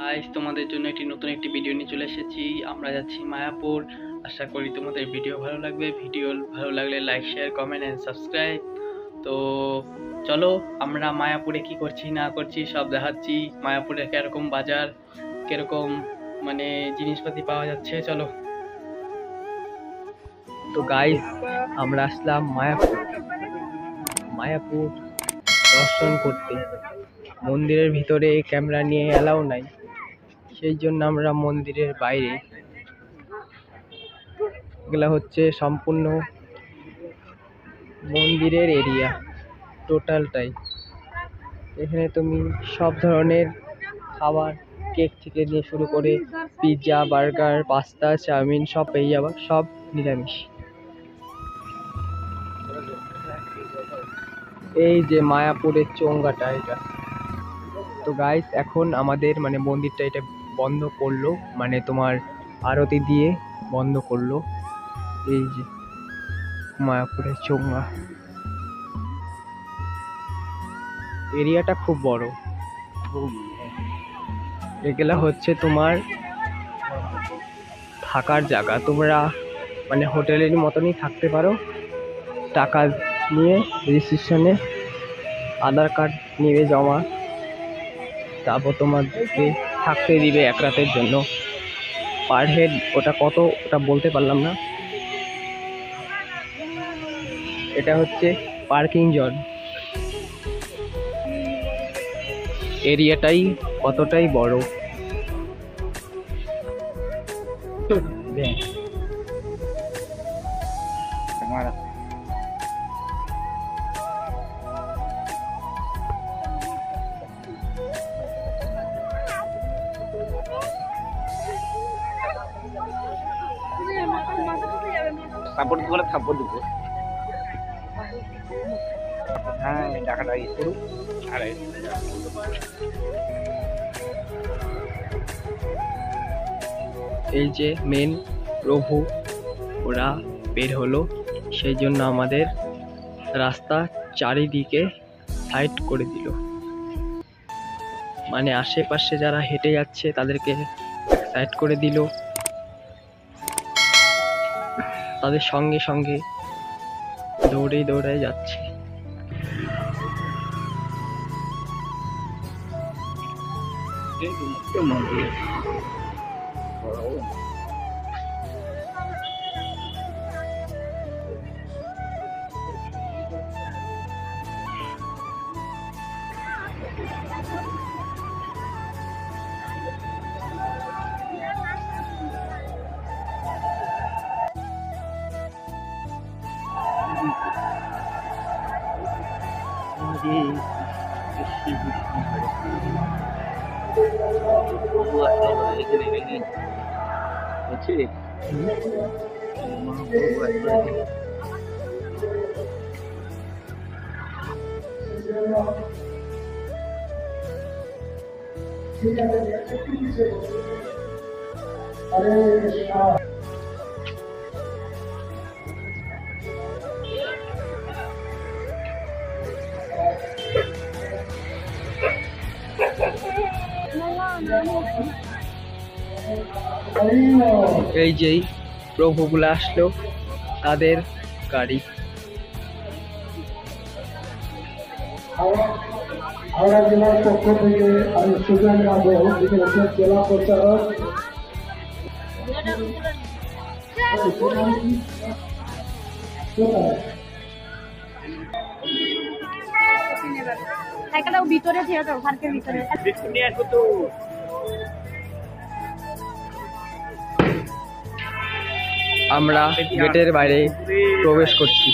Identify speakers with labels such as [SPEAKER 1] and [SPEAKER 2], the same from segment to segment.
[SPEAKER 1] Guys, তোমাদের জন্য নতুন একটি ভিডিও নিয়ে চলে এসেছি। আমরা যাচ্ছি মায়াপুর। আশা করি তোমাদের ভিডিও ভালো লাগবে। ভিডিও ভালো লাগলে like, share, comment and subscribe. তো চলো, আমরা মায়াপুরে কি করছি না করছি সব দেখাচ্ছি। মায়াপুরে কিরকম বাজার, কিরকম মানে জিনিসপাতি পাওয়া যাচ্ছে, চলো। তো গাইস, আমরা আসলাম মায়াপুর দর্শন করতে। মন্দিরের ভিতরে ক্যামেরা নিয়ে অ্যালাউ নাই, সেই জন্য আমরা মন্দিরের বাইরে। এগুলা হচ্ছে সম্পূর্ণ মন্দিরের এরিয়া, টোটালটাই। এখানে তুমি সব ধরনের খাবার, কেক থেকে নিয়ে শুরু করে পিৎজা, বার্গার, পাস্তা, চাউমিন সব পেয়ে যাবা, সব নিরামিষ। এই যে মায়াপুরের চোঙ্গাটা এটা। তো গাইস, এখন আমাদের মন্দিরটা এটা বন্ধ করলো, তোমার আরতি দিয়ে বন্ধ করলো। এই যে মায়াপুরের চোঙ্গা এরিয়াটা খুব বড়। এগুলা হচ্ছে তোমার থাকার জায়গা। তোমরা হোটেলের মতনই থাকতে পারো। টাকা নিয়ে রেজিস্ট্রেশনে আধার কার্ড নিয়ে জমা, তারপর তোমাদেরকে থাকতে দিবে 1 রাতের জন্য। পার হেড ওটা কত ওটা বলতে পারলাম না। এটা হচ্ছে পার্কিং জোন। এরিয়াটাই কতটাই বড়।
[SPEAKER 2] সাপোর্ট বলে থাপ্পড় দিব। হ্যাঁ, টাকাটা ই করুন। আরে
[SPEAKER 1] এই যে মেন প্রভু ওরা বের হলো, সেই জন্য আমাদের রাস্তা চারিদিকে সাইড করে দিল। আশেপাশে যারা হেঁটে যাচ্ছে তাদেরকে সাইড করে দিল। তাদের সঙ্গে সঙ্গে দৌড়ে যাচ্ছে। এই যেই প্রভুগুলো আসলো, তাদের গাড়ি।
[SPEAKER 3] হাওড়া জেলার পক্ষ থেকে আমি সুজন যাদব, জেলা প্রচারক।
[SPEAKER 4] ভিতরে ছিল তো, পার্কের ভিতরে।
[SPEAKER 1] আমরা গেটের বাইরে প্রবেশ করছি।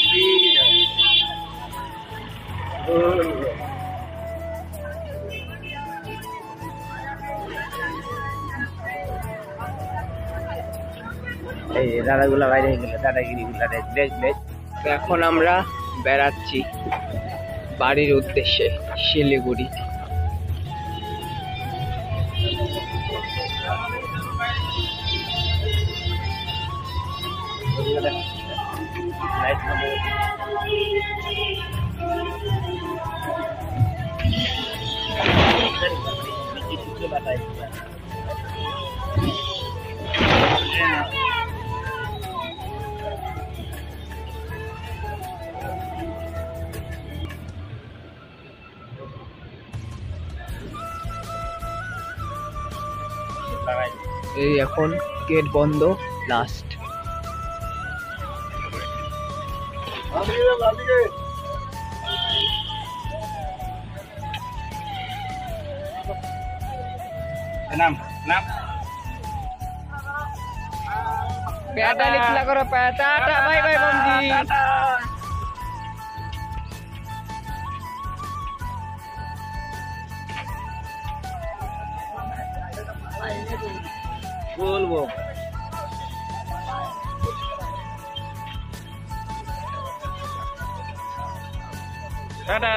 [SPEAKER 2] এই দাদাগুলা বাইরে গেল, দাদাগিরিগুলা
[SPEAKER 1] এখন আমরা বেড়াচ্ছি বাড়ির উদ্দেশ্যে, শিলিগুড়ি।
[SPEAKER 2] লাইট এই এখন গেট বন্ধ লাস্ট। নাম নাম পেটা লিখলা করো পেটা বাই বাই বন্ধু বলবো টাটা।